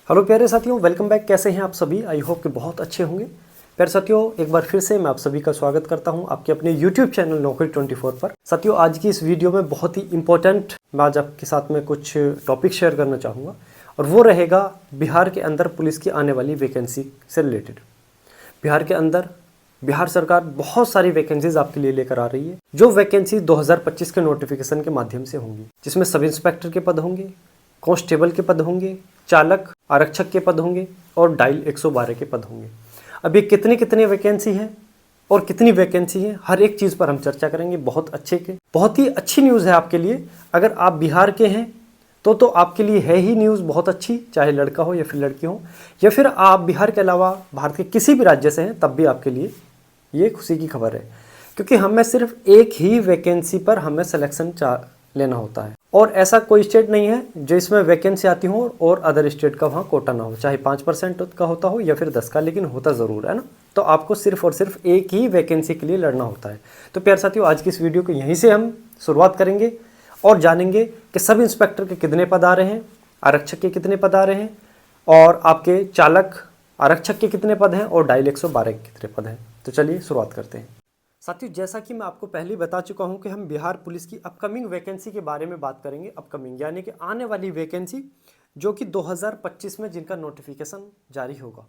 Hello प्यारे साथियों, welcome back. कैसे हैं आप सभी? आई होप कि बहुत अच्छे होंगे। प्यारे साथियों, एक बार फिर से मैं आप सभी का स्वागत करता हूं आपके अपने YouTube चैनल नौकरी 24 पर। साथियों, आज की इस वीडियो में बहुत ही इंपॉर्टेंट मैं आज आपके साथ में कुछ टॉपिक शेयर करना चाहूँगा और वो रहेगा बिहार के अंदर पुलिस की आने वाली वैकेंसी से रिलेटेड। बिहार के अंदर बिहार सरकार बहुत सारी वैकेंसीज आपके लिए लेकर आ रही है, जो वैकेंसी 2025 के नोटिफिकेशन के माध्यम से होंगी, जिसमें सब इंस्पेक्टर के पद होंगे, कांस्टेबल के पद होंगे, चालक आरक्षक के पद होंगे और डायल 112 के पद होंगे। अब ये कितनी कितनी वैकेंसी है और कितनी वैकेंसी है, हर एक चीज़ पर हम चर्चा करेंगे। बहुत ही अच्छी न्यूज़ है आपके लिए। अगर आप बिहार के हैं तो आपके लिए है ही न्यूज़ बहुत अच्छी, चाहे लड़का हो या फिर लड़की हो, या फिर आप बिहार के अलावा भारत के किसी भी राज्य से हैं, तब भी आपके लिए ये खुशी की खबर है, क्योंकि हमें सिर्फ एक ही वैकेंसी पर हमें सिलेक्शन लेना होता है और ऐसा कोई स्टेट नहीं है जो इसमें वैकेंसी आती हो और अदर स्टेट का वहाँ कोटा ना हो, चाहे 5% का होता हो या फिर 10 का, लेकिन होता ज़रूर है ना। तो आपको सिर्फ और सिर्फ एक ही वैकेंसी के लिए लड़ना होता है। तो प्यारे साथियों, आज की इस वीडियो को यहीं से हम शुरुआत करेंगे और जानेंगे कि सब इंस्पेक्टर के कितने पद आ रहे हैं, आरक्षक के कितने पद आ रहे हैं और आपके चालक आरक्षक के कितने पद हैं और डायल 112 के कितने पद हैं। तो चलिए शुरुआत करते हैं। साथियों, जैसा कि मैं आपको पहले ही बता चुका हूं कि हम बिहार पुलिस की अपकमिंग वैकेंसी के बारे में बात करेंगे। अपकमिंग यानी कि आने वाली वैकेंसी, जो कि 2025 में जिनका नोटिफिकेशन जारी होगा।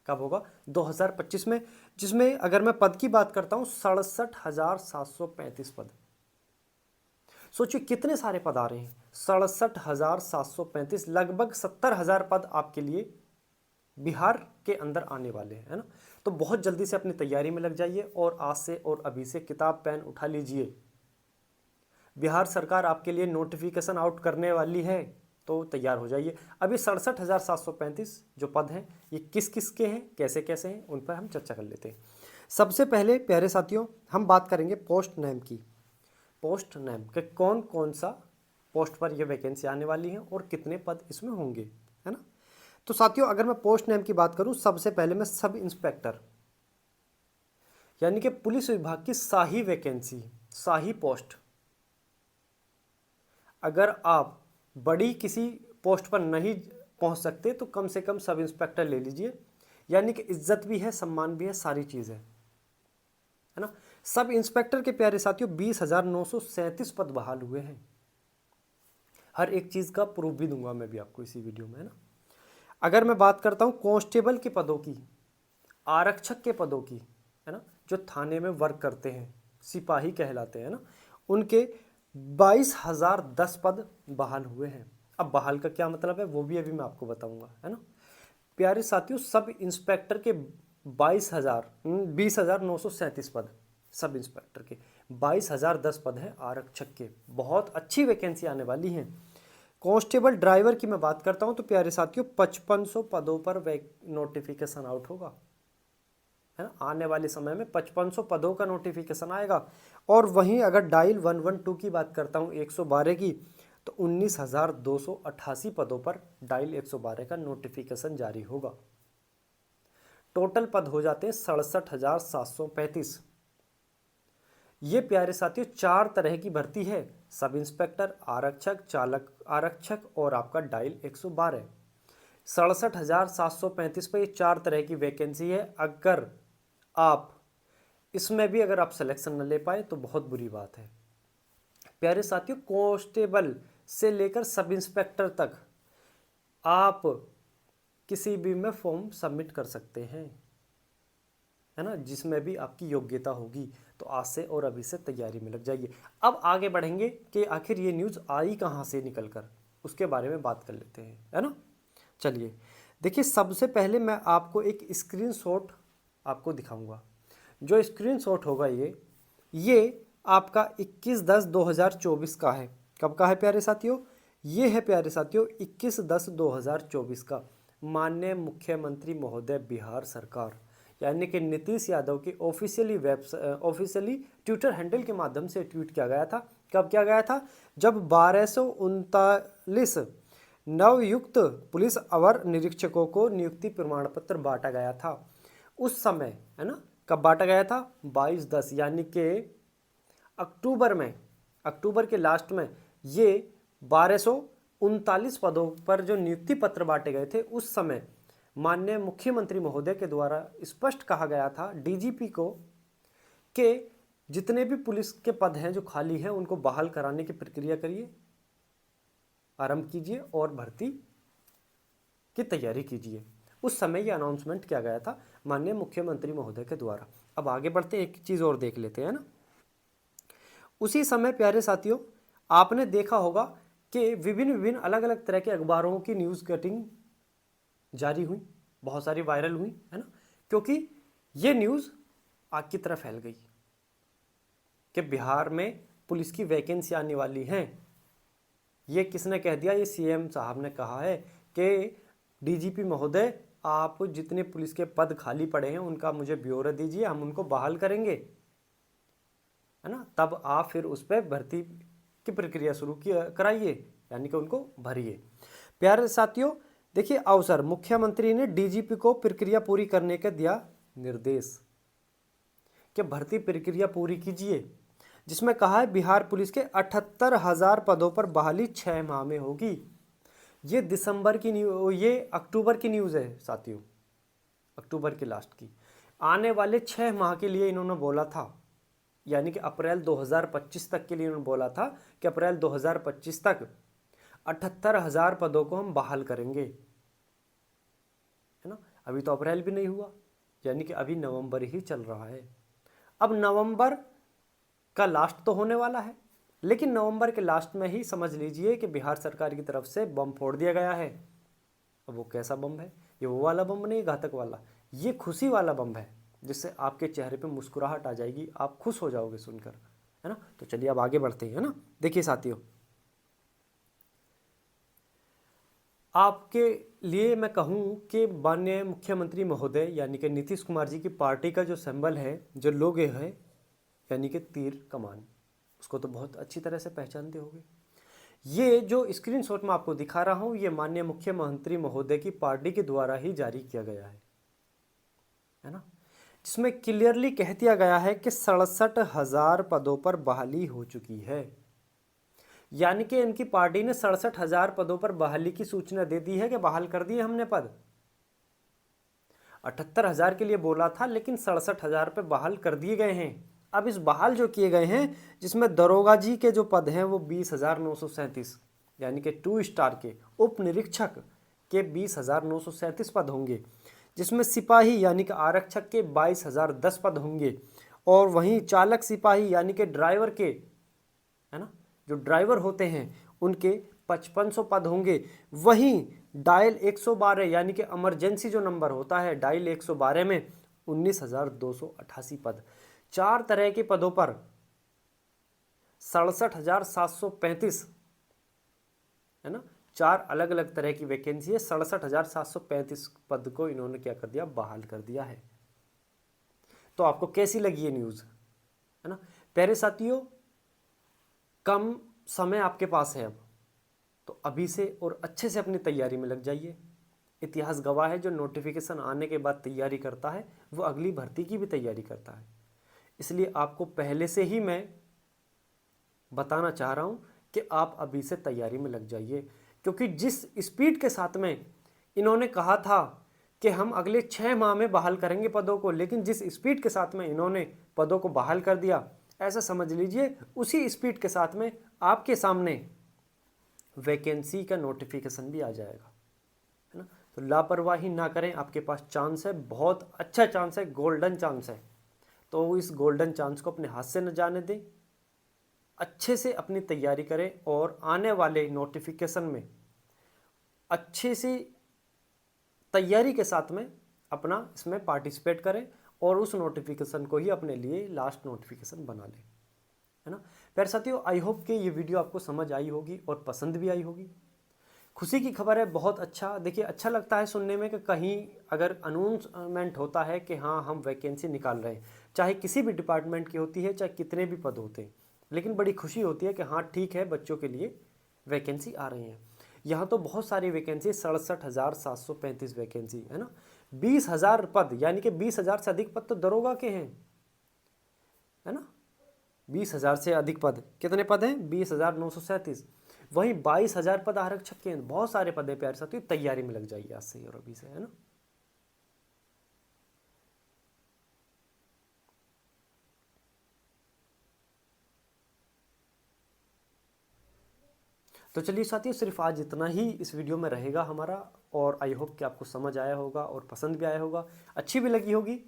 कब होगा? 2025 में, जिसमें अगर मैं पद की बात करता हूं 67,735 पद। सोचिए कितने सारे पद आ रहे हैं, 67,735, लगभग 70,000 पद आपके लिए बिहार के अंदर आने वाले हैं, है ना। तो बहुत जल्दी से अपनी तैयारी में लग जाइए और आज से और अभी से किताब पेन उठा लीजिए। बिहार सरकार आपके लिए नोटिफिकेशन आउट करने वाली है, तो तैयार हो जाइए। अभी 67,735 जो पद हैं, ये किस किस के हैं, कैसे कैसे हैं, उन पर हम चर्चा कर लेते हैं। सबसे पहले प्यारे साथियों, हम बात करेंगे पोस्ट नेम की। पोस्ट नेम के कौन कौन सा पोस्ट पर यह वैकेंसी आने वाली है और कितने पद इसमें होंगे, है ना। तो साथियों, अगर मैं पोस्ट नेम की बात करूं, सबसे पहले मैं सब इंस्पेक्टर यानी कि पुलिस विभाग की शाही वैकेंसी, शाही पोस्ट। अगर आप बड़ी किसी पोस्ट पर नहीं पहुंच सकते तो कम से कम सब इंस्पेक्टर ले लीजिए, यानी कि इज्जत भी है, सम्मान भी है, सारी चीज़ है ना। सब इंस्पेक्टर के प्यारे साथियों 20,937 पद बहाल हुए हैं। हर एक चीज़ का प्रूफ भी दूंगा मैं भी आपको इसी वीडियो में, है ना। अगर मैं बात करता हूं कांस्टेबल के पदों की, आरक्षक के पदों की, है ना, जो थाने में वर्क करते हैं, सिपाही कहलाते हैं ना, उनके 22,010 पद बहाल हुए हैं। अब बहाल का क्या मतलब है वो भी अभी मैं आपको बताऊंगा, है ना। प्यारे साथियों, सब इंस्पेक्टर के 20,937 पद, सब इंस्पेक्टर के 22,010 पद हैं। आरक्षक के बहुत अच्छी वैकेंसी आने वाली हैं। कांस्टेबल ड्राइवर की मैं बात करता हूं तो प्यारे साथियों 5500 पदों पर नोटिफिकेशन आउट होगा, है ना। आने वाले समय में 5500 पदों का नोटिफिकेशन आएगा। और वहीं अगर डायल 112 की बात करता हूं, 112 की, तो 19,288 पदों पर डायल 112 का नोटिफिकेशन जारी होगा। टोटल पद हो जाते हैं 67,735। ये प्यारे साथियों 4 तरह की भर्ती है, सब इंस्पेक्टर, आरक्षक, चालक आरक्षक और आपका डायल 112। 67,735 पे ये 4 तरह की वैकेंसी है। अगर आप इसमें भी अगर आप सिलेक्शन न ले पाए तो बहुत बुरी बात है। प्यारे साथियों, कांस्टेबल से लेकर सब इंस्पेक्टर तक आप किसी भी में फॉर्म सबमिट कर सकते हैं, है ना, जिसमें भी आपकी योग्यता होगी। तो आज से और अभी से तैयारी में लग जाइए। अब आगे बढ़ेंगे कि आखिर ये न्यूज़ आई कहाँ से निकल कर, उसके बारे में बात कर लेते हैं, है ना। चलिए देखिए, सबसे पहले मैं आपको एक स्क्रीनशॉट आपको दिखाऊंगा। जो स्क्रीनशॉट होगा ये आपका 21/10/2024 का है। कब का है प्यारे साथियों? ये है प्यारे साथियों 21/10/2024 का। माननीय मुख्यमंत्री महोदय बिहार सरकार यानी कि नीतीश यादव की ऑफिशियली ट्विटर हैंडल के माध्यम से ट्वीट किया गया था। कब किया गया था? जब 1239 नवयुक्त पुलिस अवर निरीक्षकों को नियुक्ति प्रमाण पत्र बांटा गया था उस समय, है ना। कब बांटा गया था? 22/10 यानी कि अक्टूबर में, अक्टूबर के लास्ट में ये 1200 39 पदों पर जो नियुक्ति पत्र बांटे गए थे, उस समय माननीय मुख्यमंत्री महोदय के द्वारा स्पष्ट कहा गया था डीजीपी को कि जितने भी पुलिस के पद हैं जो खाली हैं उनको बहाल कराने की प्रक्रिया करिए, आरंभ कीजिए और भर्ती की तैयारी कीजिए। उस समय ये अनाउंसमेंट किया गया था माननीय मुख्यमंत्री महोदय के द्वारा। अब आगे बढ़ते एक चीज़ और देख लेते हैं ना। उसी समय प्यारे साथियों, आपने देखा होगा कि विभिन्न अलग अलग तरह के अखबारों की न्यूज़ कटिंग जारी हुई, बहुत सारी वायरल हुई, है ना, क्योंकि ये न्यूज़ आग की तरह फैल गई कि बिहार में पुलिस की वैकेंसी आने वाली हैं। ये किसने कह दिया? ये सीएम साहब ने कहा है कि डीजीपी महोदय, आप जितने पुलिस के पद खाली पड़े हैं उनका मुझे ब्यौरा दीजिए, हम उनको बहाल करेंगे, है ना, तब आप फिर उस पर भर्ती की प्रक्रिया शुरू कराइए, यानी कि उनको भरिए। प्यारे साथियों देखिए, अवसर मुख्यमंत्री ने डीजीपी को प्रक्रिया पूरी करने का दिया निर्देश कि भर्ती प्रक्रिया पूरी कीजिए, जिसमें कहा है बिहार पुलिस के 78,000 पदों पर बहाली 6 माह में होगी। ये दिसंबर की ये अक्टूबर की न्यूज़ है साथियों, अक्टूबर के लास्ट की। आने वाले 6 माह के लिए इन्होंने बोला था, यानी कि अप्रैल 2025 तक के लिए इन्होंने बोला था कि अप्रैल 2025 तक 78,000 पदों को हम बहाल करेंगे, है ना। अभी तो अप्रैल भी नहीं हुआ, यानी कि अभी नवंबर ही चल रहा है। अब नवंबर का लास्ट तो होने वाला है, लेकिन नवंबर के लास्ट में ही समझ लीजिए कि बिहार सरकार की तरफ से बम फोड़ दिया गया है। अब वो कैसा बम है? ये वो वाला बम नहीं, घातक वाला, ये खुशी वाला बम है, जिससे आपके चेहरे पे मुस्कुराहट आ जाएगी, आप खुश हो जाओगे सुनकर, है ना। तो चलिए अब आगे बढ़ते हैं, है ना। देखिए साथियों, आपके लिए मैं कहूँ कि माननीय मुख्यमंत्री महोदय यानी कि नीतीश कुमार जी की पार्टी का जो सिंबल है, जो लोगो है, यानी कि तीर कमान, उसको तो बहुत अच्छी तरह से पहचानते होंगे। ये जो स्क्रीनशॉट मैं आपको दिखा रहा हूँ, ये माननीय मुख्यमंत्री महोदय की पार्टी के द्वारा ही जारी किया गया है ना, जिसमें क्लियरली कह दिया गया है कि 67,000 पदों पर बहाली हो चुकी है। यानी कि इनकी पार्टी ने 67,000 पदों पर बहाली की सूचना दे दी है कि बहाल कर दिए हमने पद। 78,000 के लिए बोला था, लेकिन 67,000 पे बहाल कर दिए गए हैं। अब इस बहाल जो किए गए हैं, जिसमें दरोगा जी के जो पद हैं वो 20,937, यानी कि 2 स्टार के उप निरीक्षक के 20,937 पद होंगे, जिसमें सिपाही यानी कि आरक्षक के 22,010 पद होंगे, और वहीं चालक सिपाही यानी कि ड्राइवर के, है ना, जो ड्राइवर होते हैं उनके 5500 पद होंगे। वहीं डायल 112 यानी कि इमरजेंसी जो नंबर होता है डायल 112 में 19,288 पद। 4 तरह के पदों पर 67,735, है ना, 4 अलग अलग तरह की वैकेंसी है। 67,735 पद को इन्होंने क्या कर दिया? बहाल कर दिया है। तो आपको कैसी लगी ये न्यूज़, है ना। प्यारे साथियों, कम समय आपके पास है अब, तो अभी से और अच्छे से अपनी तैयारी में लग जाइए। इतिहास गवाह है, जो नोटिफिकेशन आने के बाद तैयारी करता है वो अगली भर्ती की भी तैयारी करता है। इसलिए आपको पहले से ही मैं बताना चाह रहा हूँ कि आप अभी से तैयारी में लग जाइए, क्योंकि जिस स्पीड के साथ में इन्होंने कहा था कि हम अगले 6 माह में बहाल करेंगे पदों को, लेकिन जिस स्पीड के साथ में इन्होंने पदों को बहाल कर दिया, ऐसा समझ लीजिए उसी स्पीड के साथ में आपके सामने वैकेंसी का नोटिफिकेशन भी आ जाएगा, है ना। तो लापरवाही ना करें, आपके पास चांस है, बहुत अच्छा चांस है, गोल्डन चांस है। तो इस गोल्डन चांस को अपने हाथ से न जाने दें, अच्छे से अपनी तैयारी करें और आने वाले नोटिफिकेशन में अच्छे से तैयारी के साथ में अपना इसमें पार्टिसिपेट करें और उस नोटिफिकेशन को ही अपने लिए लास्ट नोटिफिकेशन बना लें, है ना। प्यारे साथियों, आई होप कि ये वीडियो आपको समझ आई होगी और पसंद भी आई होगी। खुशी की खबर है, बहुत अच्छा। देखिए, अच्छा लगता है सुनने में कि कहीं अगर अनाउंसमेंट होता है कि हाँ हम वैकेंसी निकाल रहे हैं, चाहे किसी भी डिपार्टमेंट की होती है, चाहे कितने भी पद होते हैं, लेकिन बड़ी खुशी होती है कि हाँ ठीक है, बच्चों के लिए वैकेंसी आ रही हैं। यहाँ तो बहुत सारी वैकेंसी, 67,735 वैकेंसी, है ना। 20,000 पद, यानी कि 20,000 से अधिक पद तो दरोगा के हैं, है ना। 20,000 से अधिक पद, कितने पद हैं? 20,937। वहीं 22,000 पद आरक्षक के, बहुत सारे पद है प्यारे साथियों, तैयारी में लग जाइए आज से ही और अभी से, है ना। तो चलिए साथियों, सिर्फ आज इतना ही इस वीडियो में रहेगा हमारा, और आई होप कि आपको समझ आया होगा और पसंद भी आया होगा, अच्छी भी लगी होगी।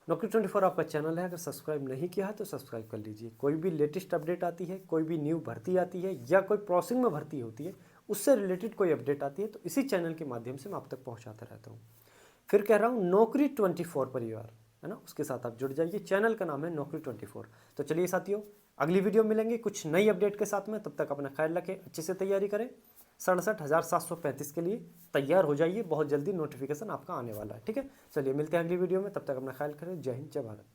Naukri24 आपका चैनल है, अगर सब्सक्राइब नहीं किया है तो सब्सक्राइब कर लीजिए। कोई भी लेटेस्ट अपडेट आती है, कोई भी न्यू भर्ती आती है, या कोई प्रोसेसिंग में भर्ती होती है, उससे रिलेटेड कोई अपडेट आती है, तो इसी चैनल के माध्यम से मैं आप तक पहुँचाता रहता हूँ। फिर कह रहा हूँ, Naukri24 परिवार, है ना, उसके साथ आप जुड़ जाइए। चैनल का नाम है Naukri24। तो चलिए साथियों, अगली वीडियो मिलेंगे कुछ नई अपडेट के साथ में। तब तक अपना ख्याल रखें, अच्छे से तैयारी करें। 67,735 के लिए तैयार हो जाइए, बहुत जल्दी नोटिफिकेशन आपका आने वाला है। ठीक है, चलिए मिलते हैं अगली वीडियो में, तब तक अपना ख्याल करें। जय हिंद, जय भारत।